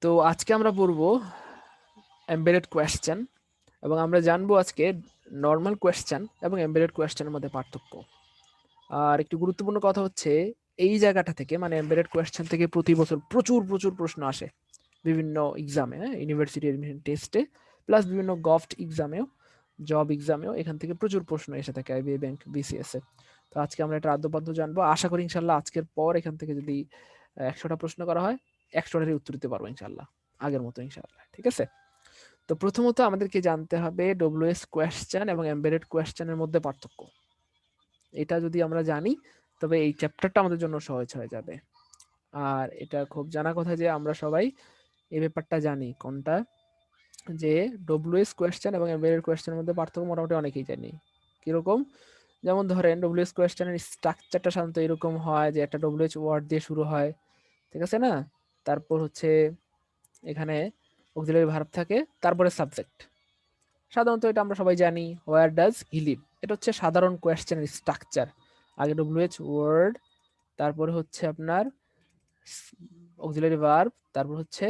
তো আজকে আমরা পড়বো এমবেডেড কোয়েশ্চেন এবং আমরা জানবো আজকে নর্মাল কোয়েশ্চেন এবং এমবেডেড কোয়েশ্চেনের মধ্যে পার্থক্য। আর একটি গুরুত্বপূর্ণ কথা হচ্ছে এই জায়গাটা থেকে মানে এমবেডেড কোয়েশ্চেন থেকে প্রতি বছর প্রচুর প্রচুর প্রশ্ন আসে বিভিন্ন এক্সামে, ইউনিভার্সিটি এডমিশন টেস্টে, প্লাস বিভিন্ন গভট এক্সামেও, জব এক্সামেও এখান থেকে প্রচুর প্রশ্ন এসে থাকে আইবিএ ব্যাংক বিসিএস এ। তো আজকে আমরা এটা আদ্যপাদ্য জানবো। আশা করি ইনশাল্লাহ আজকের পর এখান থেকে যদি 100টা প্রশ্ন করা হয় 100টারই উত্তর দিতে পারবো ইনশাল্লাহ, আগের মতো ইনশাল্লাহ। ঠিক আছে? তো প্রথমত আমাদেরকে জানতে হবে ডব্লিউএস কোয়েশ্চেন এবং এমবেডেড কোয়েশ্চেনের মধ্যে পার্থক্য। এটা যদি আমরা জানি তবে এই চ্যাপ্টারটা আমাদের জন্য সহজ হয়ে যাবে। আর এটা খুব জানা কথা যে আমরা সবাই এই ব্যাপারটা জানি কোনটা, যে ডব্লিউএস কোয়েশ্চেন এবং এমবেডেড কোয়েশ্চেনের মধ্যে পার্থক্য মোটামুটি অনেকেই জানি। কিরকম? যেমন ধরেন ডব্লিউএস কোয়েশ্চেনের স্ট্রাকচারটা সাধারণত এরকম হয় যে একটা ডব্লিউএস ওয়ার্ড দিয়ে শুরু হয়, ঠিক আছে না? তারপর হচ্ছে এখানে অক্সিলারি ভার্ব থাকে, তারপরে সাবজেক্ট। সাধারণত এটা আমরা সবাই জানি, হোয়ার ডাজ হি লিভ, এটা হচ্ছে সাধারণ কোয়েশ্চেনের স্ট্রাকচার। আগে ডব্লিউএইচ ওয়ার্ড, তারপরে হচ্ছে আপনার অক্সিলারি ভার্ব, তারপর হচ্ছে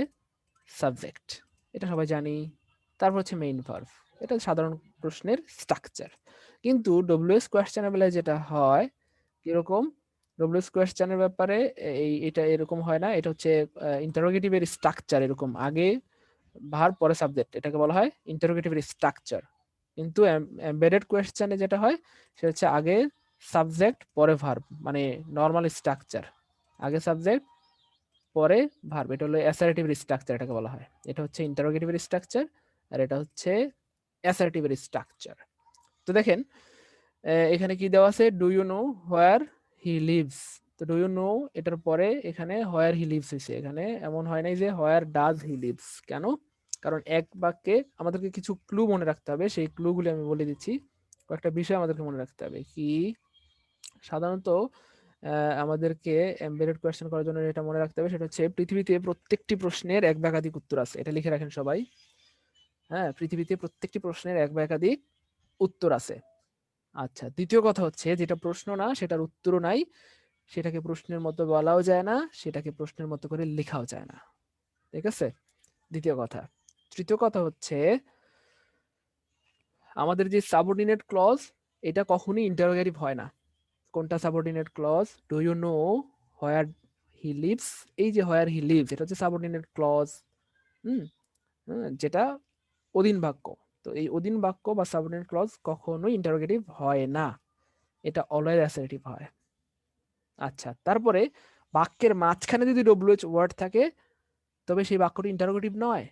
সাবজেক্ট, এটা সবাই জানি। তারপর হচ্ছে মেইন ভার্ব। এটা সাধারণ প্রশ্নের স্ট্রাকচার। কিন্তু ডব্লিউএস কোয়েশ্চেনের বেলায় যেটা হয় কিরকম, ডব্লিউএস কোয়েশ্চেনের ব্যাপারে এটা এরকম হয় না, এটা হচ্ছে ইন্টারোগেটিভের স্ট্রাকচার এরকম, আগে ভার্ব পরে সাবজেক্ট, এটাকে বলা হয় ইন্টারোগেটিভের স্ট্রাকচার। কিন্তু এমবেডেড কোয়েশ্চেনে যেটা হয় সেটা হচ্ছে আগে সাবজেক্ট পরে ভার্ব, মানে নর্মাল স্ট্রাকচার, আগে সাবজেক্ট পরে ভার্ব, এটা হলো অ্যাসার্টিভের স্ট্রাকচার এটাকে বলা হয়। এটা হচ্ছে ইন্টারোগেটিভের স্ট্রাকচার আর এটা হচ্ছে অ্যাসার্টিভের স্ট্রাকচার। তো দেখেন এখানে কি দেওয়া আছে, do you know where he lives. তো ডু ইউ নো এটার পরে এখানে হোয়ার হি লিভস হয়েছে, এখানে এমন হয় নাই যে হোয়ার ডাজ হি লিভস। কেন? কারণ এক বাক্যে আমাদেরকে কিছু ক্লু মনে রাখতে হবে, সেই ক্লুগুলি আমি বলে দিচ্ছি। কয়েকটা বিষয় আমাদেরকে মনে রাখতে হবে। কি? সাধারণত আমাদেরকে এমবেডেড কোয়েশ্চেন করার জন্য এটা মনে রাখতে হবে, সেটা হচ্ছে পৃথিবীতে প্রত্যেকটি প্রশ্নের এক বা একাধিক উত্তর আছে, এটা লিখে রাখেন সবাই। হ্যাঁ, পৃথিবীতে প্রত্যেকটি প্রশ্নের এক বা একাধিক উত্তর আছে। আচ্ছা, দ্বিতীয় কথা হচ্ছে যেটা প্রশ্ন না সেটার উত্তরও নাই, সেটাকে প্রশ্নের মতো বলাও যায় না, সেটাকে প্রশ্নের মতো করে লেখাও যায় না। ঠিক আছে? দ্বিতীয় কথা। তৃতীয় কথা হচ্ছে আমাদের যে সাবঅর্ডিনেট ক্লজ, এটা কখনোই ইন্টারোগেটিভ হয় না। কোনটা subordinate clause? Do you know where he lives, এই যে হোয়ার হি লিভস এটা হচ্ছে সাবঅর্ডিনেট ক্লজ। হুম, যেটা অধীন বাক্য। তো এই অধীন বাক্য বা সাবঅর্ডিনেট ক্লজ কখনোই ইন্টারোগেটিভ হয় না, এটা অলওয়েজ অ্যাসার্টিভ হয়। আচ্ছা, তারপরে বাক্যের মাঝখানে যদি ডব্লিউএইচ ওয়ার্ড থাকে তবে সেই বাক্যটি ইন্টারোগেটিভ নয়,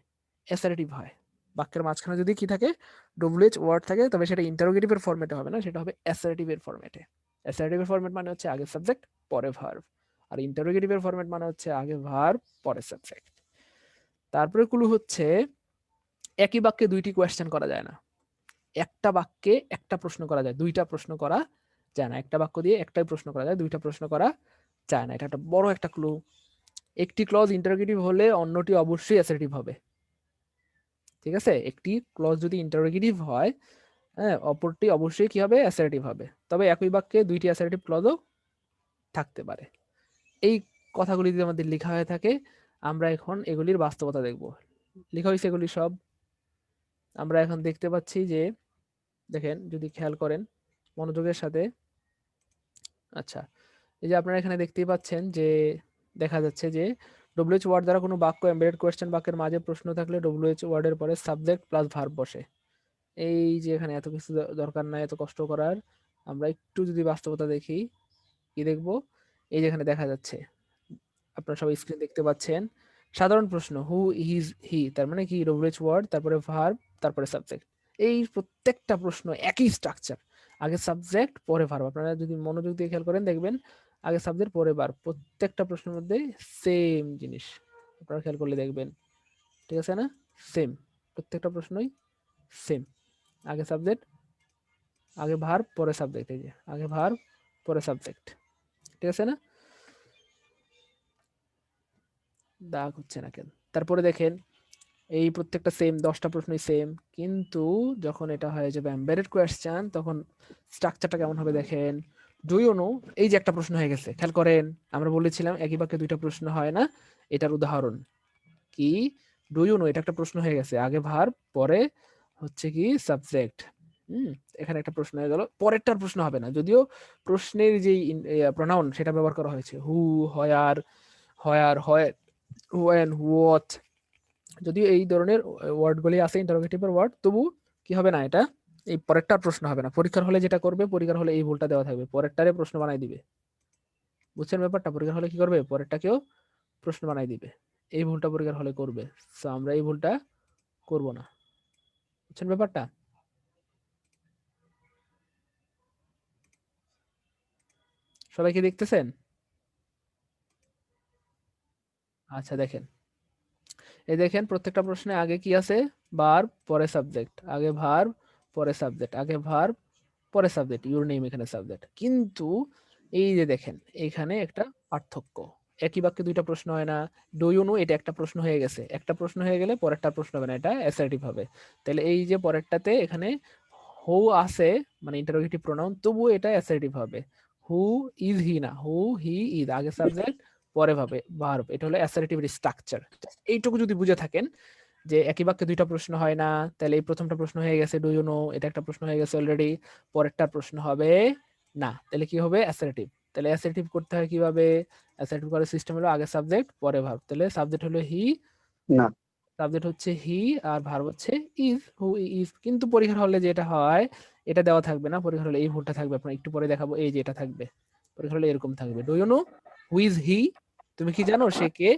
অ্যাসার্টিভ হয়। বাক্যের মাঝখানে যদি কি থাকে, ডব্লিউএইচ ওয়ার্ড থাকে, তবে সেটা ইন্টারোগেটিভের ফরম্যাটে হবে না, সেটা হবে অ্যাসার্টিভের ফরম্যাটে। অ্যাসার্টিভের ফরম্যাট মানে হচ্ছে আগে সাবজেক্ট পরে ভার্ব, আর ইন্টারোগেটিভের ফরম্যাট মানে হচ্ছে আগে ভার্ব পরে সাবজেক্ট। তারপরে ক্লু হচ্ছে একই বাক্যে দুইটি কোয়েশ্চেন করা যায় না। একটা বাক্যে একটা প্রশ্ন করা যায়, দুইটা প্রশ্ন করা যায় না। একটা বাক্য দিয়ে একটাই প্রশ্ন করা যায়, দুইটা প্রশ্ন করা যায় না। এটা একটা বড় একটা ক্লু। একটি ক্লজ ইন্টারোগেটিভ হলে অন্যটি অবশ্যই অ্যাসার্টিভ হবে। ঠিক আছে? একটি ক্লজ যদি ইন্টারোগেটিভ হয়, হ্যাঁ, অপরটি অবশ্যই কি হবে? অ্যাসার্টিভ হবে। তবে একই বাক্যে দুইটি অ্যাসার্টিভ ক্লজও থাকতে পারে। এই কথাগুলি যদি আমাদের লেখা হয়ে থাকে, আমরা এখন এগুলির বাস্তবতা দেখব। লেখা হয়েছে এগুলি সব, আমরা এখন দেখতে পাচ্ছি যে, দেখেন যদি খেয়াল করেন মনোযোগের সাথে। আচ্ছা, এই যে আপনারা এখানে দেখতেই পাচ্ছেন যে দেখা যাচ্ছে যে ডব্লিউএইচ ওয়ার্ড দ্বারা কোনো বাক্য এমবেডেড কোয়েশ্চেন বাক্যের মাঝে প্রশ্ন থাকলে ডব্লিউএইচ ওয়ার্ডের পরে সাবজেক্ট প্লাস ভার্ব বসে। এই যে এখানে এত কিছু দরকার নাই এত কষ্ট করার। আমরা একটু যদি বাস্তবতা দেখি, কি দেখব? এই যে এখানে দেখা যাচ্ছে, আপনারা সবাই স্ক্রিন দেখতে পাচ্ছেন, সাধারণ প্রশ্ন হু ইজ হি, তার মানে কি ডব্লিউএইচ ওয়ার্ড তারপরে ভার্ব তারপরে সাবজেক্ট। এই প্রত্যেকটা প্রশ্ন একই স্ট্রাকচার, আগে সাবজেক্ট পরে ভার্ব। আপনারা যদি মনোযোগ দিয়ে খেয়াল করেন দেখবেন আগে সাবজেক্ট পরে ভার্ব, প্রত্যেকটা প্রশ্নের মধ্যে সেম জিনিস। আপনারা খেয়াল করলে দেখবেন, ঠিক আছে না? সেম, প্রত্যেকটা প্রশ্নই সেম, আগে সাবজেক্ট আগে ভার্ব পরে সাবজেক্ট, এই যে আগে ভার্ব পরে সাবজেক্ট। ঠিক আছে না? দাগ হচ্ছে না কেন? তারপরে দেখেন এই প্রত্যেকটা সেম, 10টা প্রশ্নই সেম, কিন্তু যখন এটা হয়ে যাবে এমবেডেড কোয়েশ্চেন তখন স্ট্রাকচারটা কেমন হবে দেখেন। ডু ইউ নো, এই যে একটা প্রশ্ন হয়ে গেছে, খেয়াল করেন আমরা বলেছিলাম একই বাক্যে দুইটা প্রশ্ন হয় না, এটার উদাহরণ কি ডু ইউ নো, এটা একটা প্রশ্ন হয়ে গেছে, আগে ভার্ব পরে হচ্ছে কি সাবজেক্ট। এখানে একটা প্রশ্ন হয়ে গেল, পরেরটার প্রশ্ন হবে না, যদিও প্রশ্নের যে প্রনাউন সেটা ব্যবহার করা হয়েছে, হু, হয়ার, হয়, ওয়েন, হোয়াট, যদিও এই ধরনের ওয়ার্ডগুলি আছে ইন্টারোগেটিভের ওয়ার্ড, তবু কি হবে না, এটা এই পরেরটার প্রশ্ন হবে না। পরীক্ষার হলে যেটা করবে, পরীক্ষার হলে এই ভুলটা দেওয়া থাকবে, পরেরটারে প্রশ্ন বানাই দিবে। বুঝছেন ব্যাপারটা? পরীক্ষার হলে কি করবে, পরেরটাকেও প্রশ্ন বানাই দিবে। এই ভুলটা পরীক্ষার হলে করবে, সো আমরা এই ভুলটা করব না। বুঝছেন ব্যাপারটা? সবাই কি দেখতেছেন? আচ্ছা দেখেন, এই দেখেন প্রত্যেকটা প্রশ্নে আগে কি আছে, ভার্ব পরে সাবজেক্ট, আগে ভার্ব পরে সাবজেক্ট, আগে ভার্ব পরে সাবজেক্ট, ইউর নেম এখানে সাবজেক্ট। কিন্তু এই যে দেখেন এখানে একটা পার্থক্য, একই বাক্যে দুইটা প্রশ্ন হয় না। ডু ইউ নো, এটা একটা প্রশ্ন হয়ে গেছে, একটা প্রশ্ন হয়ে গেলে পরেরটা প্রশ্ন হবে না, এটা অ্যাসার্টিভ হবে। তাহলে এই যে পরেরটাতে এখানে হু আছে, মানে ইন্টারোগেটিভ প্রোনাউন, তবুও এটা অ্যাসার্টিভ হবে। হু ইজ হি না, হু হি ইজ, আগে সাবজেক্ট পরে ভাবে ভার্ব, এটা হলো অ্যাসার্টিভ স্ট্রাকচার। এইটুকু যদি বুঝে থাকেন যে একই বাক্যে দুইটা প্রশ্ন হয় না, তাহলে এই প্রথমটা প্রশ্ন হয়ে গেছে ডু ইউ নো, এটা একটা প্রশ্ন হয়ে গেছে অলরেডি, পরেরটা প্রশ্ন হবে না, তাহলে কি হবে অ্যাসার্টিভ। তাহলে অ্যাসার্টিভ করতে হয় কিভাবে, অ্যাসার্টিভ করার সিস্টেম হলো আগে সাবজেক্ট পরে ভার্ব। তাহলে সাবজেক্ট হলো হি, না, সাবজেক্ট হচ্ছে হি, আর ভার্ব হচ্ছে ইজ, হু ইজ। কিন্তু পরীক্ষার হলে যেটা হয়, এটা দেওয়া থাকবে না, পরীক্ষার হলে এই ভুলটা থাকবে, আপনার একটু পরে দেখাবো, এই যে এটা থাকবে, পরীক্ষার হলে এরকম থাকবে, do you know who is he, তুমি কি জানো সে কে।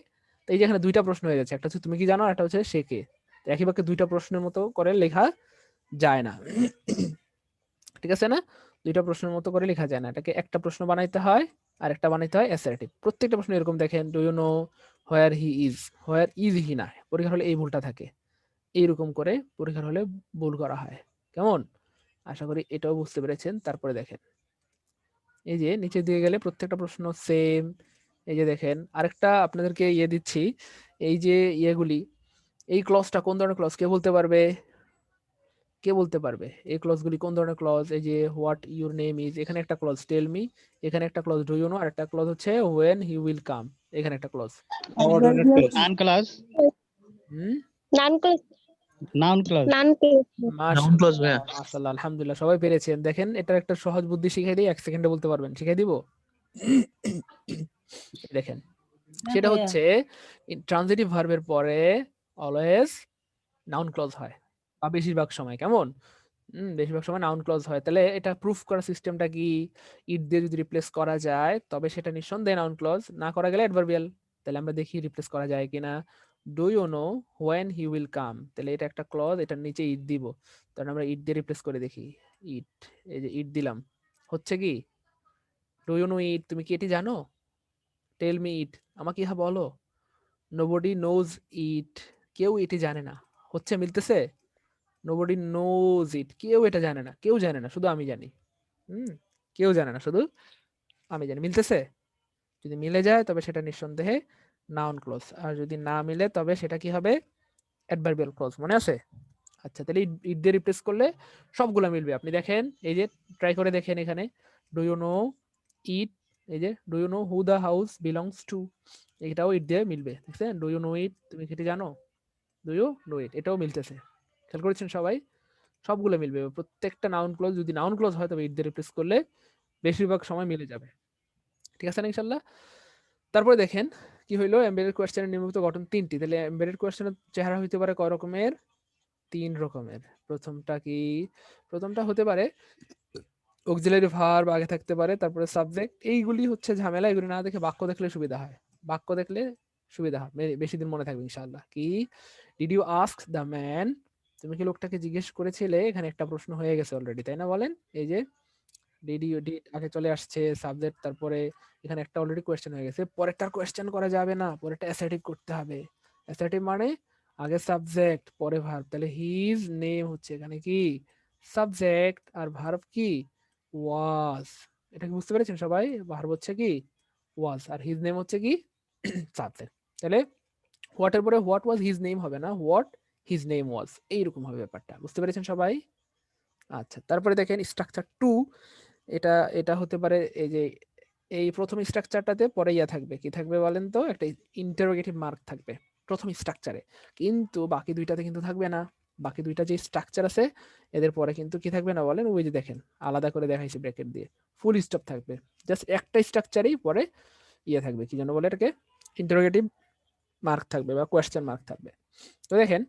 তো এই যে এখানে দুইটা প্রশ্ন হয়ে যাচ্ছে, একটা হচ্ছে তুমি কি জানো, একটা হচ্ছে সে কে। তো একই বাক্যে দুইটা প্রশ্নের মতো করে লেখা যায় না, ঠিক আছে না? দুইটা প্রশ্নের মতো করে লেখা যায় না, এটাকে একটা প্রশ্ন বানাইতে হয় আর একটা বানাইতে হয় অ্যাসার্টিভ। প্রত্যেকটা প্রশ্ন এরকম দেখেন, do you know where he is, where is he না, পরীক্ষার হলে এই ভুলটা থাকে, এইরকম করে পরীক্ষার হলে ভুল করা হয়। কেমন? আশা করি এটাও বুঝতে পেরেছেন। তারপরে দেখেন, এই যে নিচে দিয়ে গেলে প্রত্যেকটা প্রশ্ন সেম। এই যে দেখেন আরেকটা আপনাদেরকে দিচ্ছি, এই যে ইয়েগুলি, এই ক্লজটা কোন ধরনের ক্লজ, কে বলতে পারবে? কে বলতে পারবে এই ক্লজগুলি কোন ধরনের ক্লজ? এই যে হোয়াট ইউর নেম ইজ, এখানে একটা ক্লজ টেল মি, এখানে একটা ক্লজ ডু ইউ নো, আর একটা ক্লজ হচ্ছে ওয়েন হি উইল কাম, এখানে একটা clause. Ordinate clause. Noun clause. হুম, noun clause, Noun clause. Noun clause. Noun clause ভাইয়া। মাশাআল্লাহ মাশাআল্লাহ, আলহামদুলিল্লাহ, সবাই পেরেছেন। দেখেন এটার একটা সহজ বুদ্ধি শিখাই দিই, 1 সেকেন্ডে বলতে পারবেন, শিখাই দিব। দেখেন সেটা হচ্ছে ট্রানজিটিভ ভার্বের পরে অলওয়েজ নাউন ক্লজ হয়, বা বেশিরভাগ সময়। কেমন? বেশিরভাগ সময় নাউন ক্লজ হয়। তাহলে এটা প্রুফ করার সিস্টেমটা কি, ইট দিয়ে যদি রিপ্লেস করা যায় তবে সেটা নিঃসন্দেহে নাউন ক্লজ, না করা গেলে অ্যাডভার্বিয়াল। তাহলে আমরা দেখি রিপ্লেস করা যায় কিনা। Do you know when he will come, তাহলে এটা একটা ক্লজ, এটার নিচে ইট দিব, তাহলে আমরা ইট দিয়ে রিপ্লেস করে দেখি। ইট, এই যে ইট দিলাম, হচ্ছে কি ডু ইউ নো ইট, তুমি কি এটি জানো? টেল মি ইট, আমাকে ইহা বলো। নোবডি নোজ ইট, কেউ এটি জানে না, হচ্ছে মিলতেছে। নোবডি নোজ ইট, কেউ এটা জানে না, কেউ জানে না, শুধু আমি জানি। কেউ জানে না, শুধু আমি জানি, মিলতেছে। যদি মিলে যায় তবে সেটা নিঃসন্দেহে নাউন ক্লজ, আর যদি না মিলে তবে সেটা কি হবে, অ্যাডভার্বিয়াল ক্লজ। মনে আছে? আচ্ছা, তাহলে ইট দিয়ে রিপ্লেস করলে সবগুলো মিলবে। আপনি দেখেন, এই যে ট্রাই করে দেখেন, এখানে ডু ইউ নো ইট, এই যে do you know who the house belongs to, এটাও ইট দিয়ে মিলবে। দেখছেন, ডু ইউ নো ইট, তুমি কি এটি জানো, ডু ইউ নো ইট, এটাও মিলতেছে। খেয়াল করেছেন সবাই? সবগুলো মিলবে, প্রত্যেকটা নাউন ক্লজ যদি নাউন ক্লজ হয় তবে ইট দিয়ে রিপ্লেস করলে বেশিরভাগ সময় মিলে যাবে। ঠিক আছে না ইনশাল্লাহ? তারপরে দেখেন কি হইলো, এমবেডেড কোয়েশ্চেনের নির্মিত গঠন 3টি। তাহলে এমবেডেড কোয়েশ্চেনের চেহারা হইতে পারে কয় রকমের? 3 রকমের। প্রথমটা কি? প্রথমটা হতে পারে অক্সিলারি ভার্ব আগে থাকতে পারে, তারপরে সাবজেক্ট। এইগুলি হচ্ছে ঝামেলা, এগুলি না দেখে বাক্য দেখলে সুবিধা হয়, বাক্য দেখলে সুবিধা হয়, বেশি দিন মনে থাকবে ইনশাআল্লাহ। কি? Did you ask the man, তুমি কি লোকটাকে জিজ্ঞেস করেছিলে, এখানে একটা প্রশ্ন হয়ে গেছে অলরেডি, তাই না বলেন? এই যে ডিড ইউ, ডিড আগে চলে আসছে, সাবজেক্ট, তারপরে এখানে একটা অলরেডি কোয়েশ্চেন হয়ে গেছে, পরেরটার কোয়েশ্চেন করা যাবে না, পরেরটা অ্যাসার্টিভ করতে হবে। অ্যাসার্টিভ মানে আগে সাবজেক্ট পরে ভার্ব, তাহলে হিজ নেম হচ্ছে এখানে কি সাবজেক্ট, আর ভার্ব কি ওয়াজ। এটা কি বুঝতে পেরেছেন সবাই? ভার্ব হচ্ছে কি ওয়াজ, আর হিজ নেম হচ্ছে কি সাবজেক্ট। তাহলে হোয়াটের পরে হোয়াট ওয়াজ হিজ নেম হবে না, হোয়াট হিজ নেম ওয়াজ, এইরকম হবে ব্যাপারটা। বুঝতে পেরেছেন সবাই? আচ্ছা, তারপরে দেখেন স্ট্রাকচার 2, এটা এটা হতে পারে এই যে এই প্রথম স্ট্রাকচারটাতে পরে ইয়া থাকবে, কি থাকবে বলেন তো, একটা ইন্টারোগেটিভ মার্ক থাকবে। প্রথম স্ট্রাকচারে, কিন্তু বাকি দুইটাতে কিন্তু থাকবে না। বাকি দুইটা যে স্ট্রাকচার আছে এদের পরে কিন্তু কি থাকবে না বলেন? ওই যে দেখেন আলাদা করে দেখাইছি ব্র্যাকেট দিয়ে, ফুল স্টপ থাকবে। জাস্ট একটা স্ট্রাকচারেই পরে ইয়ে থাকবে, কি যেন বলে এটাকে, ইন্টারোগেটিভ মার্ক থাকবে বা কোয়েশ্চেন মার্ক থাকবে। তো দেখেন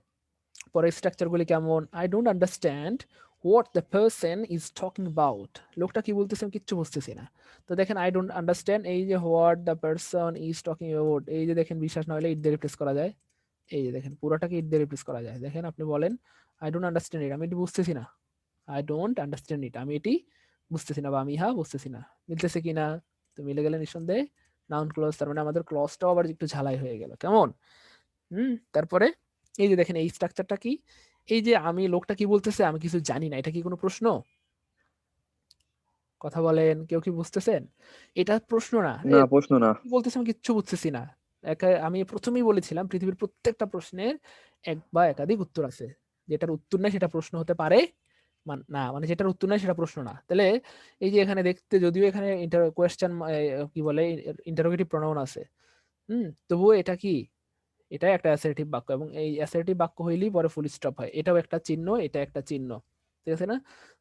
পরের স্ট্রাকচারগুলি কেমন। I don't understand what the person is talking about. লোকটা কি বলতেছে আমি কিচ্ছু বুঝতেছি না। তো দেখেন আই ডোন্ট আন্ডারস্ট্যান্ড, এই যে what the person is talking about, এই যে দেখেন বিশ্বাস না হলে ইট দিয়ে রিপ্লেস করা যায়। এই যে দেখেন পুরোটাকে ইট দিয়ে রিপ্লেস করা যায়। দেখেন আপনি বলেন আই ডোন্ট আন্ডারস্ট্যান্ড ইট, আমি এটি বুঝতেছি না। আই ডোন্ট আন্ডারস্ট্যান্ড ইট, আমি এটি বুঝতেছি না বা আমি ইহা বুঝতেছি না। মিলতেছে কিনা? তো মিলে গেলে নিঃসন্দেহে নাউন ক্লজ, তার মানে আমাদের ক্লজটাও আবার একটু ঝালাই হয়ে গেল, কেমন? তারপরে এই যে দেখেন এই স্ট্রাকচারটা কি, এই যে আমি লোকটা কি বলতেছে আমি কিছু জানি না, এটা কি কোনো প্রশ্ন? কথা বলেন, কেউ কি বুঝতেছেন? এটা প্রশ্ন না। না, প্রশ্ন না। কি বলতেছে আমি কিচ্ছু বুঝতেছি না। আমি প্রথমেই বলেছিলাম পৃথিবীর প্রত্যেকটা প্রশ্নের এক বা একাধিক উত্তর আছে। যেটার উত্তর নাই সেটা প্রশ্ন হতে পারে না, মানে যেটার উত্তর নাই সেটা প্রশ্ন না। তাহলে এই যে এখানে দেখতে যদিও এখানে কোয়েশ্চেন কি বলে ইন্টারোগেটিভ প্রোনাউন আছে, তবুও এটা কি, এটা একটা অ্যাসার্টিভ বাক্য, এবং এই অ্যাসার্টিভ বাক্য হইলেই পরে ফুল স্টপ হয়। এটাও একটা চিহ্ন, এটা একটা চিহ্ন, ঠিক আছে না?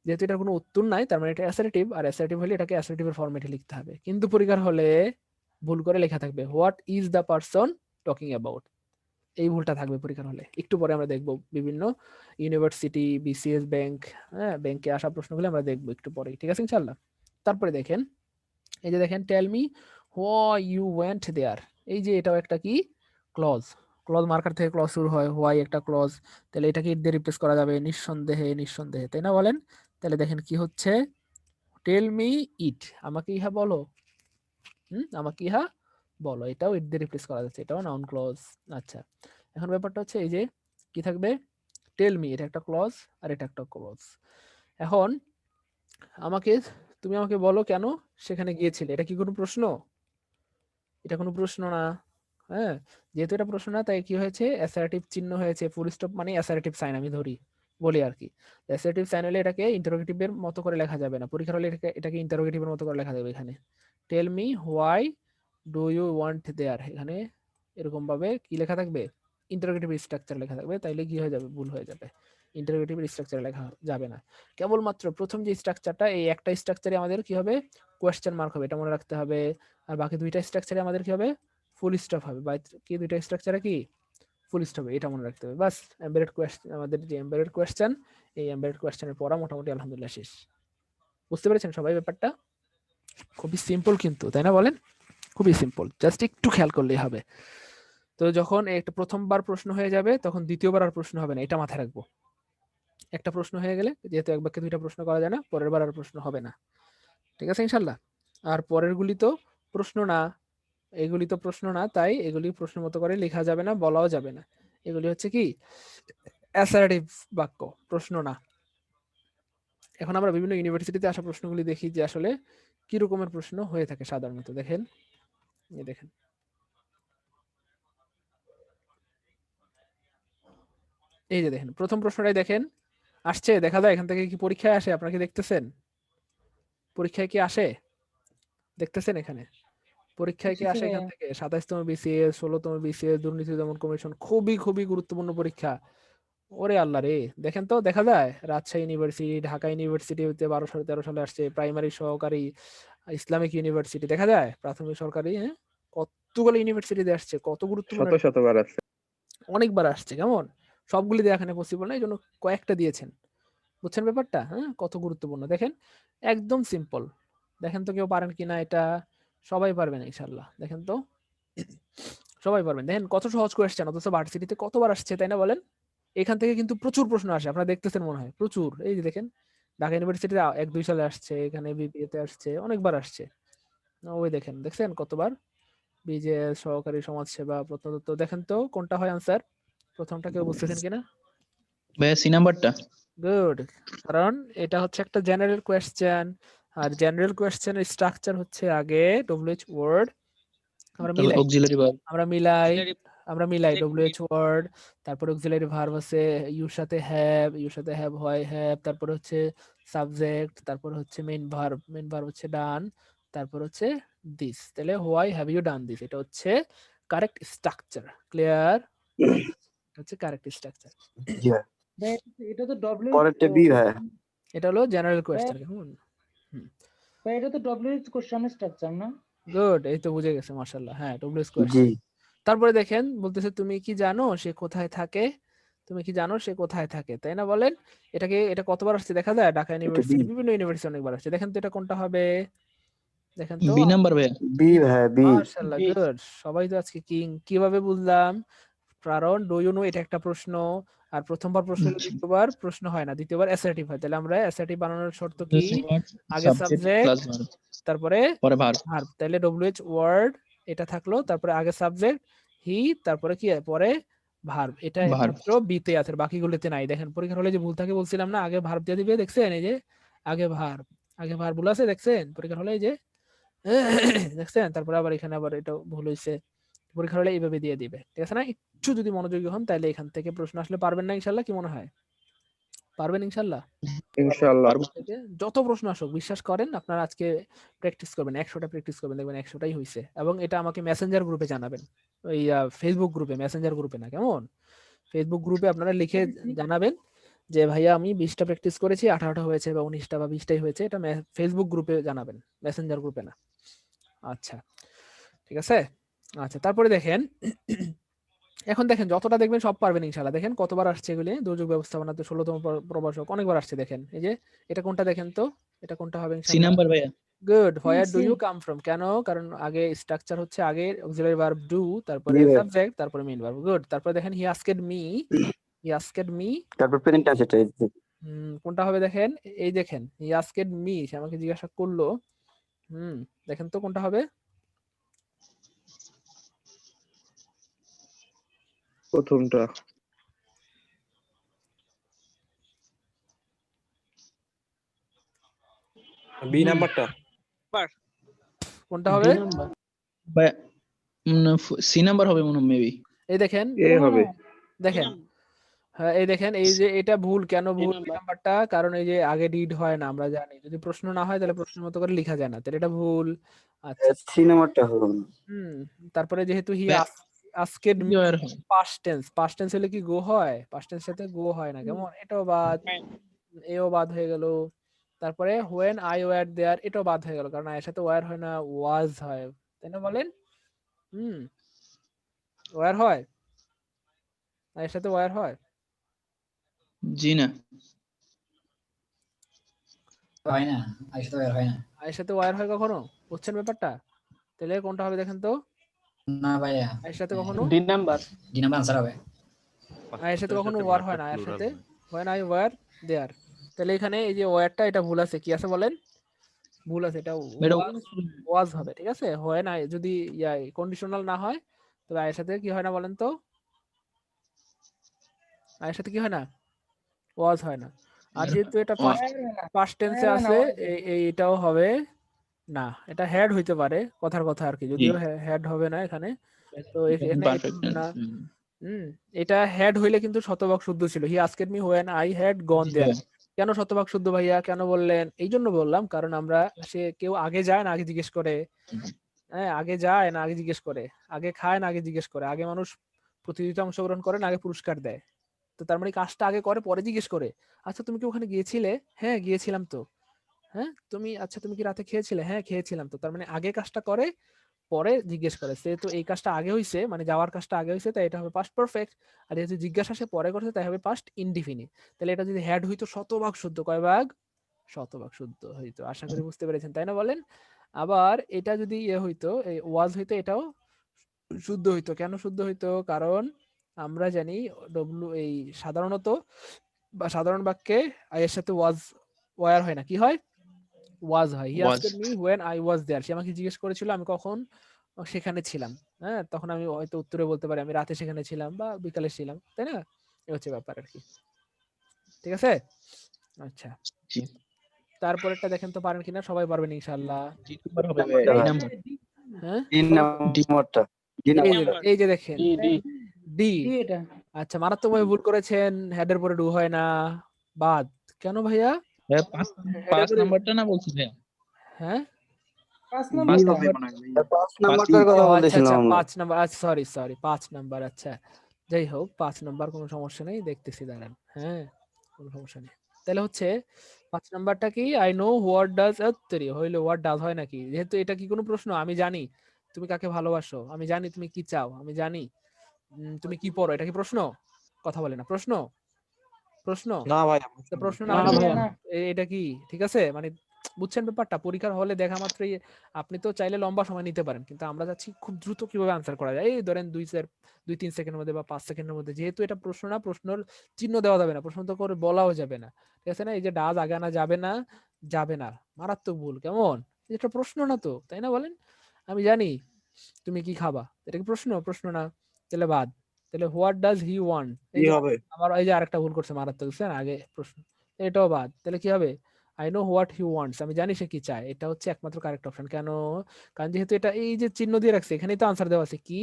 যেহেতু এটার কোনো উত্তর নাই তার মানে এটা অ্যাসার্টিভ, আর অ্যাসার্টিভ হলে এটাকে অ্যাসার্টিভের ফরম্যাটে লিখতে হবে। কিন্তু পরীক্ষার হলে ভুল করে লেখা থাকবে what is the person talking about, এই ভুলটা থাকবে পরীক্ষার হলে। একটু পরে আমরা দেখবো বিভিন্ন ইউনিভার্সিটি, বিসিএস, ব্যাংক, হ্যাঁ ব্যাংকে আসা প্রশ্নগুলো আমরা দেখবো একটু পরে, ঠিক আছে ইনশাল্লাহ। তারপরে দেখেন এই যে দেখেন tell me why you went there, এই যে এটাও একটা কি ক্লজ। ক্লজ মার্কার থেকে ক্লজ শুরু হয়, হোয়াই একটা ক্লজ। তাহলে এটাকে ইট দিয়ে রিপ্লেস করা যাবে নিঃসন্দেহে, নিঃসন্দেহে, তাই না বলেন? তাহলে দেখেন কি হচ্ছে, টেল মি ইট, আমাকে ইহা বলো। আমাকে ইহা বলো, এটাও ইট দিয়ে রিপ্লেস করা যাচ্ছে, এটাও নাউন ক্লজ। আচ্ছা, এখন ব্যাপারটা হচ্ছে এই যে কি থাকবে, টেল মি এটা একটা ক্লজ আর এটা একটা ক্লজ। এখন আমাকে, তুমি আমাকে বলো কেন সেখানে গিয়েছিলে, এটা কি কোনো প্রশ্ন? এটা কোনো প্রশ্ন না। হ্যাঁ, যেহেতু এটা প্রশ্ন না তাই কি হয়েছে, অ্যাসার্টিভ চিহ্ন হয়েছে, ফুল স্টপ মানে অ্যাসার্টিভ সাইন আমি ধরি, বলি আর কি। অ্যাসার্টিভ সাইন হলে এটাকে ইন্টারোগেটিভের মতো করে লেখা যাবে না, পরীক্ষার হলে এটাকে ইন্টারোগেটিভের মতো করে লেখা যাবে। এখানে tell me why do you want there, এখানে এরকম ভাবে কি লেখা থাকবে, ইন্টারোগেটিভ স্ট্রাকচার লেখা থাকবে, তাইলে কি হয়ে যাবে, ভুল হয়ে যাবে, ইন্টারোগেটিভ স্ট্রাকচার লেখা যাবে না। কেবলমাত্র প্রথম যে স্ট্রাকচারটা, এই একটা স্ট্রাকচারে আমাদের কি হবে, কোয়েশ্চেন মার্ক হবে, এটা মনে রাখতে হবে। আর বাকি দুইটা স্ট্রাকচারে আমাদের কি হবে, ফুল স্টপ হবে। বা কি দুইটা স্ট্রাকচারে কি ফুল স্টপ হবে, এটা মনে রাখতে হবে। বাস, এমবেডেড কোয়েশ্চেন, আমাদের যে এমবেডেড কোয়েশ্চেন, এই এমবেডেড কোয়েশ্চেনের পড়া মোটামুটি আলহামদুলিল্লাহ শেষ। বুঝতে পেরেছেন সবাই ব্যাপারটা? খুবই সিম্পল কিন্তু, তাই না বলেন? খুবই সিম্পল, জাস্ট একটু খেয়াল করলেই হবে। তো যখন একটা প্রথমবার প্রশ্ন হয়ে যাবে তখন দ্বিতীয়বার আর প্রশ্ন হবে না, এটা মাথায় রাখবো। একটা প্রশ্ন হয়ে গেলে, যেহেতু এক বাক্যে দুইটা প্রশ্ন করা যায় না, পরের বার আর প্রশ্ন হবে না, ঠিক আছে ইনশাল্লাহ। আর পরের গুলি তো প্রশ্ন না, এগুলি তো প্রশ্ন না, তাই এগুলি প্রশ্ন মতো করে লেখা যাবে না, বলাও যাবে না। এগুলি হচ্ছে কি অ্যাসার্টিভ বাক্য, প্রশ্ন না। এখন আমরা বিভিন্ন ইউনিভার্সিটিতে আসা প্রশ্নগুলি দেখি যে আসলে কি রকমের প্রশ্ন হয়ে থাকে সাধারণত। দেখেন, এই দেখেন, এই যে দেখেন প্রথম প্রশ্নটাই দেখেন আসছে, দেখা যায় এখান থেকে কি পরীক্ষায় আসে, আপনারা কি দেখতেছেন? পরীক্ষায় কি আসে, দেখতেছেন এখানে পরীক্ষায় কি আসে এখান থেকে? 27তম বিসিএস, 16তম বিসিএস, দুর্নীতি দমন কমিশন, খুবই খুবই গুরুত্বপূর্ণ পরীক্ষা। ওরে আল্লাহ রে, দেখেন তো, দেখা যায় রাজশাহী ইউনিভার্সিটি, ঢাকা ইউনিভার্সিটি হতে 12 সালে 13 সালে আসছে, প্রাইমারি সহকারী, ইসলামিক ইউনিভার্সিটি, দেখা যায় প্রাথমিক সরকারি, হ্যাঁ কতগুলো ইউনিভার্সিটিতে আসছে, কত গুরুত্বপূর্ণ শত একটা পরীক্ষা। শতবার আছে। অনেকবার আসছে, কেমন? সবগুলি দেওয়া এখানে পসিবল না, এই জন্য কয়েকটা দিয়েছেন। বুঝছেন ব্যাপারটা? হ্যাঁ, কত গুরুত্বপূর্ণ দেখেন, একদম সিম্পল। দেখেন তো কেউ পারেন কিনা এটা, সবাই পারবেন ইনশাল্লাহ। দেখেন তো, সবাই পারবেন। দেখেন কত সহজ কোয়েশ্চেন, অথচ ভার্সিটিতে কতবার আসছে, তাই না বলেন? এখান থেকে কিন্তু প্রচুর প্রশ্ন আসে, আপনারা দেখতেছেন মনে হয় প্রচুর। এই যে দেখেন ঢাকা ইউনিভার্সিটিতে 1-2 সালে আসছে, এখানে বিবিএতে আসছে, অনেকবার আসছে। ওই দেখেন, দেখছেন কতবার, বিজেএস, সহকারী সমাজসেবা, প্রত্নতত্ত্ব, দেখেন তো কোনটা হয় আনসার, প্রথমটা কেউ বুঝতেছেন কিনা? ভাইয়া সি নাম্বারটা। গুড, কারণ এটা হচ্ছে একটা জেনারেল কোয়েশ্চেন, আর জেনারেল কোয়েশ্চেনের স্ট্রাকচার হচ্ছে আগে ডব্লিউএইচ ওয়ার্ড, আমরা তারপর মিলাই, অক্সিলারি ভার্ব। আমরা মিলাই, আমরা মিলাই ডব্লিউএইচ ওয়ার্ড, তারপর অক্সিলারি ভার্ব আছে, ইউর সাথে হ্যাভ হয় হ্যাভ, তারপর হচ্ছে সাবজেক্ট, তারপর হচ্ছে মেইন ভার্ব হচ্ছে ডান, তারপর হচ্ছে দিস। তাহলে why have you done this, এটা হচ্ছে কারেক্ট স্ট্রাকচার। ক্লিয়ার? হচ্ছে কারেক্ট স্ট্রাকচার। জি ভাই। ভাই, এটা তো ডব্লিউ পরেরটা বি ভাই। এটা হলো জেনারেল কোয়েশ্চেন। কেমন? ভাই, এটা তো ডব্লিউ কোশ্চেনের স্ট্রাকচার না? গুড, এই তো বুঝে গেছে মাশাআল্লাহ। হ্যাঁ, ডব্লিউএস জি কোয়েশ্চেন। তারপরে দেখেন বলতেছে তুমি কি জানো সে কোথায় থাকে? তুমি কি জানো সে কোথায় থাকে? তাই না বলেন? এটা কতবার আসছে দেখা যায়? ঢাকা এটা বি ইউনিভার্সিটি, বিভিন্ন ইউনিভার্সিটি অনেকবার আসছে। দেখেন তো এটা কোনটা হবে? দেখেন তো। বি নাম্বার ভাইয়া। বি ভাই বি। মাশাআল্লাহ, গুড। সবাই তো আজকে কিং। কিভাবে বুঝলাম? কারণ ডু ইউ নো এটা একটা প্রশ্ন, আর প্রথমবার প্রশ্ন হলে দ্বিতীয়বার প্রশ্ন হয় না, দ্বিতীয়বার অ্যাসার্টিভ হয়। তাহলে আমরা অ্যাসার্টিভ বানানোর শর্ত কি? আগে সাবজেক্ট সাবজেক্ট, প্লাস ভার্ব, তারপরে পরে ভার্ব। ভার্ব। তাহলে ডব্লিউএইচ ওয়ার্ড এটা থাকলো, তারপরে আগে সাবজেক্ট হি, তারপরে কি পরে ভার্ব। এটা ভার্ব। মাত্র বিতে আছে, বাকিগুলোতে নাই। দেখেন পরীক্ষার হলে যে ভুল থাকে বলছিলাম না, আগে ভার্ব দিয়ে দিবে, দেখছেন? এই যে আগে ভার্ব, আগে ভার্ব ভুল আছে, দেখছেন পরীক্ষার হলে? এই যে দেখছেন? তারপরে আবার এখানে আবার এটা ভুল হয়েছে। পরীক্ষার হলে এইভাবে দিয়ে দিবে, ঠিক আছে না? একটু যদি মনোযোগী হন তাহলে এখান থেকে প্রশ্ন আসলে পারবেন না ইনশাল্লাহ? কি মনে হয়, পারবেন ইনশাল্লাহ? ইনশাআল্লাহ। থেকে যত প্রশ্ন আসুক বিশ্বাস করেন, আপনারা আজকে প্র্যাকটিস করবেন, 100টা প্র্যাকটিস করবেন, দেখবেন 100টাই হয়েছে। এবং এটা আমাকে মেসেঞ্জার গ্রুপে জানাবেন, ওই ফেসবুক গ্রুপে, মেসেঞ্জার গ্রুপে না, কেমন? ফেসবুক গ্রুপে আপনারা লিখে জানাবেন যে ভাইয়া আমি 20টা প্র্যাকটিস করেছি, 18টা হয়েছে বা 19টা বা 20টাই হয়েছে। এটা ফেসবুক গ্রুপে জানাবেন, মেসেঞ্জার গ্রুপে না। আচ্ছা, ঠিক আছে। আচ্ছা, তারপরে দেখেন এখন দেখেন যতটা দেখবেন সব পারবেন ইনশাআল্লাহ। দেখেন কতবার আসছে এগুলি। দুর্যোগ ব্যবস্থাপনাতে 16তম প্রভাষক অনেকবার আসছে। দেখেন এই যে এটা কোনটা, দেখেন তো এটা কোনটা হবে সি ইনশাআল্লাহ? নাম্বার ভাইয়া। Good. Where do see. You come from? কেন? কারণ আগে স্ট্রাকচার হচ্ছে আগে অক্সিলারি ভার্ব ডু, তারপরে জি ভাই। সাবজেক্ট, তারপরে মেইন ভার্ব। গুড। তারপরে দেখেন হি আস্কেড মি, হি আস্কেড মি। তারপর প্রেজেন্ট আছে এটা। কোনটা হবে দেখেন? এই দেখেন হি আস্কেড মি, সে আমাকে জিজ্ঞাসা করলো। দেখেন তো কোনটা হবে? প্রথমটা। বি নাম্বারটা। কোনটা হবে? ভাইয়া সি নাম্বার হবে মনে হয় মেবি। এই দেখেন, এ হবে। দেখেন, হ্যাঁ এই দেখেন, এই যে এটা ভুল। কেন ভুল নাম্বারটা? কারণ এই যে আগে ডিড হয় না, আমরা জানি। যদি প্রশ্ন না হয় তাহলে প্রশ্নের মতো করে লেখা যায় না, তাহলে এটা ভুল। আচ্ছা, সি নাম্বারটা হলো না। তারপরে যেহেতু হি ভাইয়া, আস্কেড কি আর হয়? পাস্ট টেন্স, পাস্ট টেন্স হলে কি গো হয়? পাস্ট টেন্স সাথে গো হয় না, কেমন? এটাও বাদ, এও বাদ হয়ে গেল। তারপরে হোয়েন আই ওয়ার দেয়ার, এটাও বাদ হয়ে গেল, কারণ এর সাথে ওয়ার হয় না, ওয়াজ হয়। তাই না বলেন? ওয়ার হয়, এর সাথে ওয়ার হয়। জি না। হয় না, আইসা তো বের হয় না। এর সাথে ওয়ার হয় কখনো? বুঝছেন ব্যাপারটা? তাহলে কোনটা হবে দেখেন তো? না ভাইয়া, এর সাথে কখনো D number. D number answer হবে। এর সাথে কখনো ওয়ার হয় না, এর সাথে হোয়েন আই ওয়ার দেয়ার। তাহলে এখানে এই যে ওয়ারটা, এটা ভুল আছে। কি আছে বলেন? ভুল আছে, এটা এটা ওয়াজ হবে, ঠিক আছে? হোয়েন আই যদি কন্ডিশনাল না হয় তবে এর সাথে কি হয় না বলেন তো? এর সাথে কি হয় না? ওয়াজ হয় না। আর যেহেতু এটা পাস্ট টেন্সে আছে, এটাও হবে না। এটা হেড হইতে পারে, কথার কথা আর কি, যদিও হেড হবে না এখানে। তো এখানে পারফেক্ট। না। এটা হেড হইলে কিন্তু শতভাগ শুদ্ধ ছিল। He asked me when I had gone there. কেন শতভাগ শুদ্ধ ভাইয়া, কেন বললেন? এই জন্য বললাম, কারণ আমরা কেউ আগে যায় না আগে জিজ্ঞেস করে, হ্যাঁ আগে যায় না আগে জিজ্ঞেস করে, আগে খায় না আগে জিজ্ঞেস করে, আগে মানুষ প্রতিযোগিতা অংশগ্রহণ করে না আগে পুরস্কার দেয়। তো তার মানে কাজটা আগে করে পরে জিজ্ঞেস করে, আচ্ছা তুমি কি ওখানে গিয়েছিলে? হ্যাঁ গিয়েছিলাম তো। হ্যাঁ তুমি, আচ্ছা তুমি কি রাতে খেয়েছিলে? হ্যাঁ খেয়েছিলাম তো। তার মানে আগে কাজটা করে পরে জিজ্ঞেস করে। সে তো এই কাজটা আগে হইছে, মানে যাওয়ার কাজটা আগে হইছে, তাই এটা হবে পাস্ট পারফেক্ট। আর যেহেতু জিজ্ঞাসা সে পরে করছে, তাই হবে পাস্ট ইনডিফিনিট। তাহলে এটা যদি হ্যাড হইতো শতভাগ শুদ্ধ, কয় ভাগ? শতভাগ শুদ্ধ হইতো। আশা করি বুঝতে পেরেছেন, তাই না বলেন? আবার এটা যদি হইতো, এই ওয়াজ হইতো, এটাও শুদ্ধ হইতো। কেন শুদ্ধ হইতো? কারণ আমরা জানি এই সাধারণত বা সাধারণ বাক্যে আই এর সাথে ওয়াজ ওয়ার হয় না, কি হয়? ওয়াজ হয়। He asked me when I was there, সে আমাকে জিজ্ঞেস করেছিল আমি কখন সেখানে ছিলাম। হ্যাঁ, তখন আমি হয়তো উত্তরে বলতে পারি আমি রাতে সেখানে ছিলাম বা বিকালে ছিলাম, তাই না? এই হচ্ছে ব্যাপার আর কি, ঠিক আছে? আচ্ছা, তারপরেরটা দেখেন তো পারেন কিনা। সবাই পারবেন ইনশাআল্লাহ। জি নাম্বার হবে ভাইয়া। D number. হ্যাঁ, ডি নাম্বারটা। D number. এই যে দেখেন ডি। ডি এটা। আচ্ছা, মারাত্মকভাবে ভুল করেছেন। হেডের পরে ডু হয় না, বাদ। কেন ভাইয়া? ভাইয়া পাঁচ নাম্বারটা না বলছি ভাইয়া। হ্যাঁ, 5 বি নাম্বার। হবে। 5 নাম্বারটার কথা আচ্ছা বলতেছিলাম আচ্ছা আমরা। 5 নাম্বার। আচ্ছা সরি 5 নাম্বার। আচ্ছা যাই হোক 5 নাম্বার কোনো সমস্যা নেই, দেখতেছি দাঁড়ান। হ্যাঁ, কোনো সমস্যা নেই। তাহলে হচ্ছে 5 নাম্বারটা কি, আই নো হোয়াট ডাজ তৈরি হইলো, হোয়াট ডাজ হয় নাকি? যেহেতু এটা কি কোনো প্রশ্ন? আমি জানি তুমি কাকে ভালোবাসো, আমি জানি তুমি কি চাও, আমি জানি তুমি কি পড়ো, এটা কি প্রশ্ন? কথা বলে না, প্রশ্ন? প্রশ্ন? না ভাই তো প্রশ্ন না না হলে ভাইয়া, না। এটা কি ঠিক আছে? মানে বুঝছেন ব্যাপারটা? পরীক্ষার হলে দেখা মাত্রই আপনি তো চাইলে লম্বা সময় নিতে পারেন, কিন্তু আমরা চাচ্ছি খুব দ্রুত কিভাবে আনসার করা যায়। এই ধরেন 2-3 সেকেন্ডের মধ্যে বা 5 সেকেন্ডের মধ্যে। যেহেতু এটা প্রশ্ন না, প্রশ্নের চিহ্ন দেওয়া যাবে না, প্রশ্ন তো করে বলাও যাবে না, ঠিক আছে না? এই যে ডাজ আগানা যাবে না, যাবে না, মারাত্মক ভুল। কেমন? এটা প্রশ্ন না তো, তাই না বলেন? আমি জানি তুমি কি খাবা, এটা কি প্রশ্ন? প্রশ্ন না, তাহলে বাদ। তাহলে হোয়াট ডাজ হি ওয়ান্ট, এই কি যে হবে? আমার এই যে আরেকটা ভুল করছে মারাত্মক, বুঝছেন? আগে প্রশ্ন, এটাও বাদ। তাহলে কি হবে? I know what he wants, আমি জানি সে কি চায়। এটা হচ্ছে একমাত্র কারেক্ট অপশন। কেন? কারণ যেহেতু এটা এই যে চিহ্ন দিয়ে রাখছে, এখানেই তো আনসার দেওয়া আছে কি,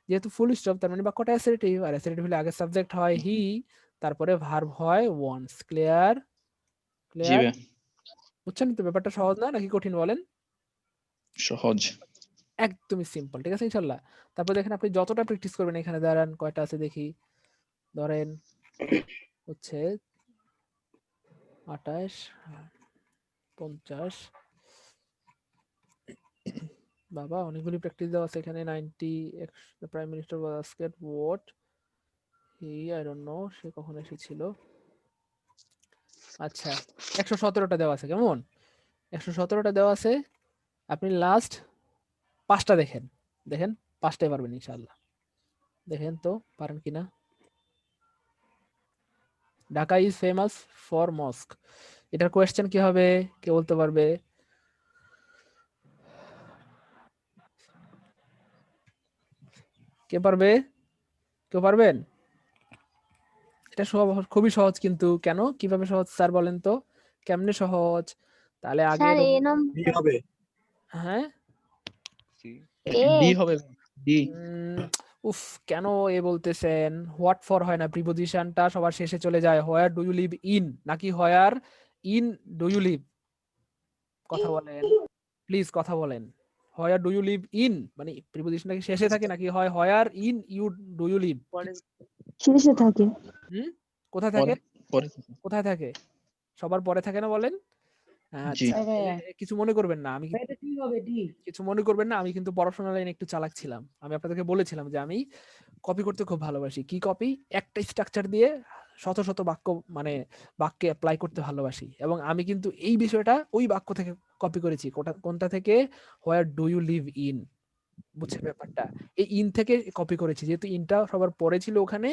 যেহেতু ফুল স্টপ, তার মানে বাক্যটা অ্যাসার্টিভ, আর অ্যাসার্টিভ হলে আগে সাবজেক্ট হয় হি, তারপরে ভার্ব হয় ওয়ান্টস। ক্লিয়ার? জি ক্লিয়ার? ভাই, বুঝছেন তো? ব্যাপারটা সহজ না নাকি কঠিন বলেন? সহজ। একদমই সিম্পল, ঠিক আছে ইনশাল্লাহ। তারপর দেখেন আপনি যতটা প্র্যাকটিস করবেন, এখানে দাঁড়ান কয়টা আছে দেখি, ধরেন হচ্ছে 28, 50, বাবা অনেকগুলি প্র্যাকটিস দেওয়া আছে এখানে। 90, the prime minister was asked what he, I don't know, সে কখন এসেছিল। আচ্ছা, 117টা দেওয়া আছে। কেমন? 117টা দেওয়া আছে। আপনি লাস্ট 5টা দেখেন, দেখেন 5টাই পারবেন ইনশাআল্লাহ। দেখেন তো পারেন কিনা। ঢাকা ইজ ফেমাস ফর মস্ক, এটার কোয়েশ্চেন কি হবে? কে বলতে পারবে? কে পারবে? কেউ পারবেন? এটা খুবই সহজ কিন্তু। কেন, কিভাবে সহজ স্যার বলেন তো? কেমনে সহজ? তাহলে আগে স্যার এ কি হবে? হ্যাঁ, এ ডি হবে, ডি। উম, উফ, কেন এ বলতেছেন? হোয়াট ফর হয় না, প্রিপোজিশনটা সবার শেষে চলে যায়। Where do you live in নাকি where in do you live? কথা বলেন প্লিজ, কথা বলেন। Where do you live in মানে প্রিপোজিশনটা কি শেষে থাকে, নাকি হয় where in you do you live? শেষে থাকে। হুম, কোথায় থাকে? পরে পরে কোথায় থাকে? সবার পরে থাকে না বলেন? জি। আচ্ছা, হ্যাঁ ভাইয়া, কিছু মনে করবেন না, আমি ভাই এটা কি হবে? ডি। কিছু মনে করবেন না, আমি কিন্তু পড়াশোনা লাইনে একটু চালাক ছিলাম। আমি আপনাদেরকে বলেছিলাম যে আমি কপি করতে খুব ভালোবাসি। কি কপি? একটা স্ট্রাকচার দিয়ে শত শত বাক্য, মানে বাক্যে অ্যাপ্লাই করতে ভালোবাসি। এবং আমি কিন্তু এই বিষয়টা ওই বাক্য থেকে কপি করেছি। কোনটা থেকে? Where do you live in. বুঝছেন ব্যাপারটা? এই ইন থেকে কপি করেছি, যেহেতু ইনটা সবার পরে ছিল ওখানে।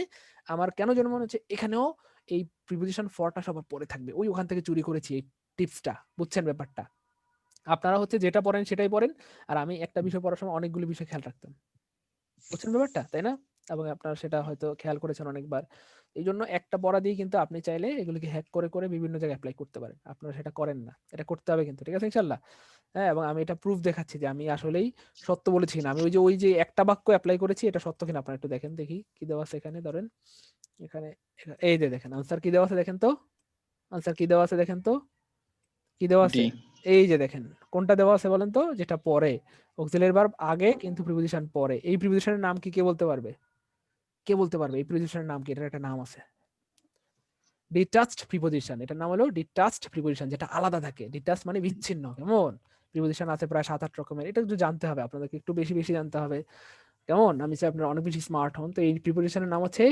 আমার কেন যেন মনে হচ্ছে এখানেও এই প্রিপোজিশন ফরটা সবার পরে থাকবে, ওই ওখান থেকে চুরি করেছি এই টিপসটা। বুঝছেন ব্যাপারটা? আপনারা হচ্ছে যেটা পড়েন সেটাই পড়েন, আর আমি একটা বিষয় পড়ার সময় অনেকগুলো বিষয় খেয়াল রাখতাম। বুঝছেন ব্যাপারটা, তাই না? এবং আপনারা সেটা হয়তো খেয়াল করেছেন অনেকবার। এই জন্য একটা পড়া দিয়ে কিন্তু আপনি চাইলে এগুলিকে হ্যাক করে করে বিভিন্ন জায়গায় অ্যাপ্লাই করতে পারেন। আপনারা সেটা করেন না, এটা করতে হবে কিন্তু, ঠিক আছে ইনশাল্লাহ? হ্যাঁ, এবং আমি এটা প্রুফ দেখাচ্ছি যে আমি আসলেই সত্য বলেছি কিনা। আমি ওই যে একটা বাক্য অ্যাপ্লাই করেছি, এটা সত্য কিনা আপনারা একটু দেখেন দেখি কি দেওয়া আছে এখানে। ধরেন এখানে, এই যে দেখেন আনসার কি দেওয়া আছে, দেখেন তো আনসার কি দেওয়া আছে, দেখেন তো কি দেওয়া আছে। ডি। এই যে দেখেন কোনটা দেওয়া আছে বলেন তো? যেটা পরে, অক্সিলারি ভার্ব আগে কিন্তু প্রিপোজিশন পরে। এই প্রিপোজিশনের নাম কি, কে বলতে পারবে? কে বলতে পারবে এই প্রিপোজিশনের নাম কি? এটার একটা নাম আছে, ডিটাচড প্রিপোজিশন। এটার নাম হলো ডিটাচড প্রিপোজিশন, যেটা আলাদা থাকে। ডিটাচ মানে বিচ্ছিন্ন। কেমন? প্রিপোজিশন আছে প্রায় 7-8 রকমের, এটা একটু জানতে হবে আপনাদেরকে, একটু বেশি বেশি জানতে হবে। কেমন? আমি চাই আপনারা অনেক বেশি স্মার্ট হন। তো এই প্রিপোজিশনের নাম হচ্ছে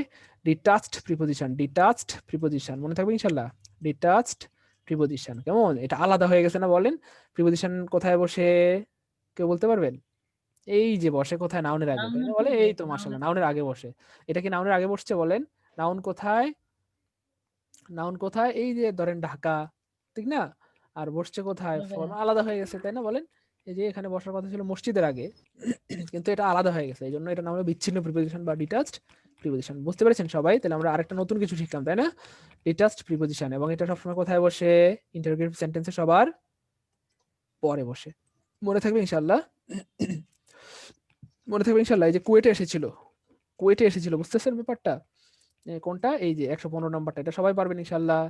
ডিটাচড প্রিপোজিশন। ডিটাচড প্রিপোজিশন মনে থাকবে ইনশাল্লাহ। Detached preposition. কেমন? এটা আলাদা হয়ে গেছে না বলেন? প্রিপোজিশন কোথায় বসে, কেউ বলতে পারবেন? এই যে বসে কোথায়? নাউনের আগে, তাই না? বলে এই তো মাশাআল্লাহ, নাউনের আগে বসে। এটা কি নাউনের আগে বসছে বলেন? নাউন কোথায়? নাউন কোথায়? এই যে ধরেন ঢাকা, ঠিক না? আর বসছে কোথায়? হ্যাঁ ফর্ম ভাইয়া। আলাদা হয়ে গেছে, তাই না বলেন? এই যে এখানে বসার কথা ছিল মসজিদের আগে, কিন্তু এটা আলাদা হয়ে গেছে, এই জন্য এটা নাম হলো বিচ্ছিন্ন প্রিপোজিশন বা ডিটাচড প্রিপোজিশন। বুঝতে পেরেছেন সবাই? তাহলে আমরা আরেকটা নতুন কিছু শিখলাম, তাই না? Detached preposition. এবং এটা সবসময় কোথায় বসে? ইন্টারোগেটিভ সেন্টেন্সে সবার পরে বসে। মনে থাকবে ইনশাআল্লাহ? মনে থাকবে ইনশাআল্লাহ? এই যে কুয়েটে এসেছিল, কুয়েটে এসেছিল, বুঝতেছেন ব্যাপারটা? কোনটা? এই যে 115 নাম্বারটা, এটা সবাই পারবেন ইনশাআল্লাহ।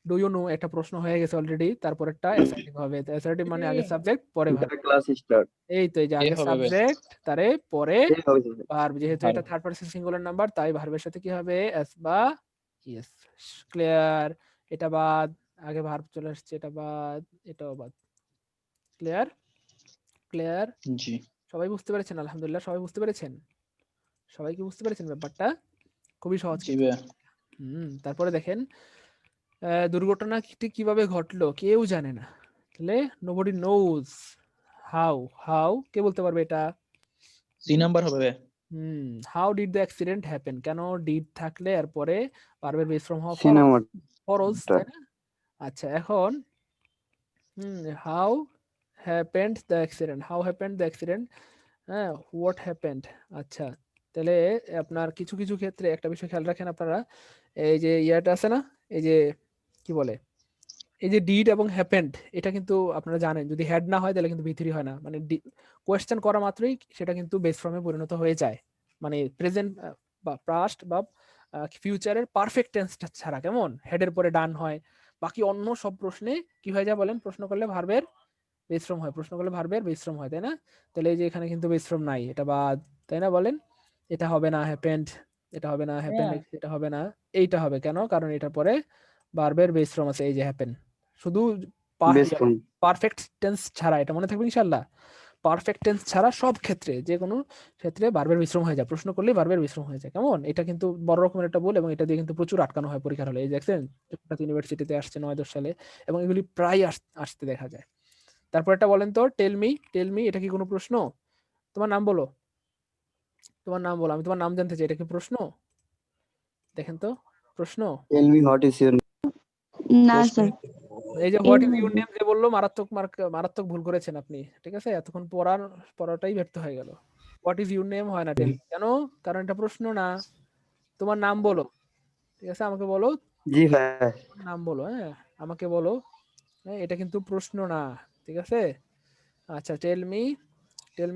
ডু ইউ নো একটা প্রশ্ন হয়ে গেছে অলরেডি, তারপরেরটা অ্যাসার্টিভ হবে। তো অ্যাসার্টিভ মানে আগে সাবজেক্ট পরে ভার্ব। ক্লাস স্টার্ট এই তো এই যে এ আগে হবে ভাই। সাবজেক্ট তারে পরে এই হবে স্যার। ভার্ব, যেহেতু এটা Verb। Third person singular number তাই ভার্বের সাথে কি হবে? এস বা ইয়েস। ক্লিয়ার? এটা বাদ, আগে ভার্ব চলে আসছে, এটা বাদ, এটাও বাদ। ক্লিয়ার? ক্লিয়ার? জি। সবাই বুঝতে পেরেছেন? আলহামদুলিল্লাহ সবাই বুঝতে পেরেছেন? সবাই কি বুঝতে পেরেছেন ব্যাপারটা? খুবই সহজ জি কিন্তু। ভাইয়া। তারপরে দেখেন দুর্ঘটনাটি কিভাবে ঘটলো কেউ জানে না। তাহলে নোবডি নোজ হাউ। হাউ কে বলতে পারবে এটা? সি নাম্বার হবে ভাইয়া। How did the accident happen? কেন ডিড থাকলে এরপরে ভার্বের বেস ফর্ম হওয়া সি নাম্বার ফরজ, তাই না? আচ্ছা এখন how happened the accident, how happened the accident, হ্যাঁ হোয়াট হ্যাপেন্ড। আচ্ছা তাহলে আপনার কিছু কিছু ক্ষেত্রে একটা বিষয় খেয়াল রাখেন আপনারা, এই যে ইয়াটা আছে না, এই যে কি বলে, এই যে ডিড এবং হ্যাপেন্ড, এটা কিন্তু আপনারা জানেন যদি হ্যাড না হয় তাহলে কিন্তু ভিতরি হয় না, মানে কোয়েশ্চেন করা মাত্রই সেটা কিন্তু বেস ফর্মে পরিণত হয়ে যায়, মানে প্রেজেন্ট বা পাস্ট বা ফিউচারের পারফেক্ট টেন্সটা ছাড়া। কেমন? হেডের পরে ডান হয়, বাকি অন্য সব প্রশ্নে কি হয়ে যায় বলেন? প্রশ্ন করলে ভার্বের বেস ফর্ম হয়, প্রশ্ন করলে ভার্বের বেস ফর্ম হয়, তাই না? তাহলে এই যে এখানে কিন্তু বেস ফর্ম নাই, এটা বাদ, তাই না? বলেন এটা হবে না হ্যাপেন্ড, এটা হবে না হ্যাপেন্ড, এটা হবে না, এইটা হবে। কেন? কারণ এটার পরে ভার্বের বেস ফর্ম আছে, এই যে হ্যাপেন। শুধু বেস ফর্ম পারফেক্ট টেন্স ছাড়া, এটা মনে থাকবে ইনশাআল্লাহ, পারফেক্ট টেন্স ছাড়া সব ক্ষেত্রে যে কোনো ক্ষেত্রে ভার্বের বিশ্রম হয়ে যায়, প্রশ্ন করলে ভার্বের বিশ্রম হয়ে যায়। কেমন? এটা কিন্তু বড় রকমের একটা ভুল এবং এটা দিয়ে কিন্তু প্রচুর আটকানো হয় পরীক্ষার হলে। এই দেখছেন ইউনিভার্সিটিতে আসছে 9-10 সালে এবং এগুলি প্রায় আসতে দেখা যায়। তারপর একটা বলেন তো, টেল মি, এটা কি কোনো প্রশ্ন? তোমার নাম বলো, তোমার নাম বলো, আমি তোমার নাম জানতে চাই, এটা কি প্রশ্ন? দেখেন তো প্রশ্ন। Tell me what is your না স্যার। এই যে হোয়াট ইজ ইউর নেম যে বললো, মারাত্মক ভুল করেছেন আপনি, ঠিক আছে? এতক্ষণ পড়াটাই ব্যর্থ হয়ে গেল। হোয়াট ইজ ইউর নেম হয় না, টেল। কেন? কারণ এটা প্রশ্ন না। তোমার নাম বলো, ঠিক আছে? আমাকে বলো জি ভাই নাম বলো, হ্যাঁ আমাকে বলো, হ্যাঁ এটা কিন্তু প্রশ্ন না, ঠিক আছে? আচ্ছা tell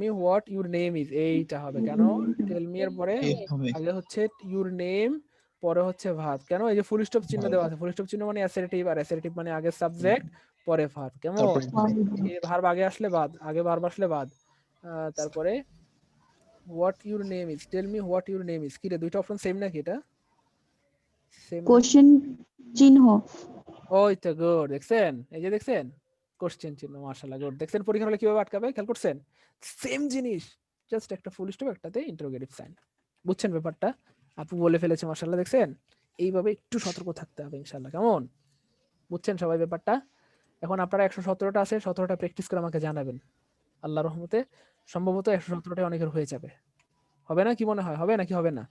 me what your name is, এইটা হবে। কেন? টেল মি এর পরে এ হবে। আগে হচ্ছে ইউর নেম, পরে হচ্ছে ভার্ব। কেন? এই যে ফুল স্টপ চিহ্ন দেওয়া আছে, ফুল স্টপ চিহ্ন মানে অ্যাসার্টিভ, আর অ্যাসার্টিভ মানে আগে সাবজেক্ট পরে ভার্ব। কেমন? তারপরে ভার্ব আগে আসলে বাদ, আগে ভার্ব আসলে বাদ। তারপরে what your name is, tell me what your name is. কি রে, দুইটা অপশন সেম নাকি? এটা সেম না? কোশ্চেন চিহ্ন। ওই তো গুড, দেখছেন? এই যে দেখছেন কোশ্চেন চিহ্ন, মাশাআল্লাহ গুড। দেখছেন পরীক্ষা হলে কিভাবে আটকাবে, খেয়াল করছেন? সেম জিনিস, জাস্ট একটা ফুল স্টপ, একটাতে ইন্টারোগেটিভ সাইন। বুঝছেন ব্যাপারটা? আপু বলে ফেলেছে, মাশাআল্লাহ। দেখছেন? এইভাবে একটু সতর্ক থাকতে হবে ইনশাআল্লাহ। কেমন? বুঝছেন সবাই ব্যাপারটা? এখন আপনারা 117টা আছে, 17টা প্র্যাকটিস করে আমাকে জানাবেন। আল্লাহর রহমতে সম্ভবত 117টাই অনেকের হয়ে যাবে। হবে না? কি মনে হয়, হবে নাকি হবে না?